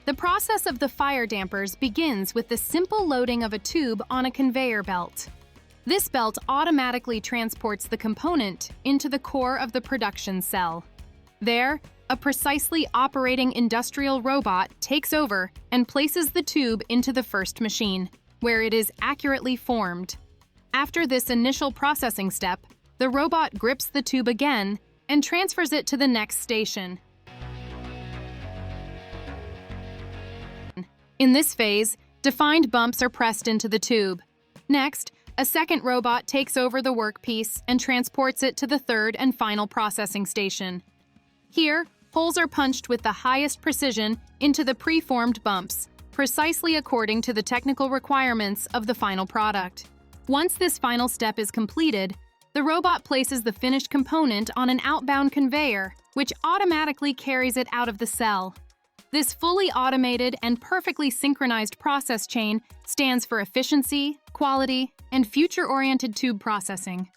The process of the fire dampers begins with the simple loading of a tube on a conveyor belt. This belt automatically transports the component into the core of the production cell. There, a precisely operating industrial robot takes over and places the tube into the first machine, where it is accurately formed. After this initial processing step, the robot grips the tube again and transfers it to the next station. In this phase, defined bumps are pressed into the tube. Next, a second robot takes over the workpiece and transports it to the third and final processing station. Here, holes are punched with the highest precision into the preformed bumps, precisely according to the technical requirements of the final product. Once this final step is completed, the robot places the finished component on an outbound conveyor, which automatically carries it out of the cell. This fully automated and perfectly synchronized process chain stands for efficiency, quality, and future-oriented tube processing.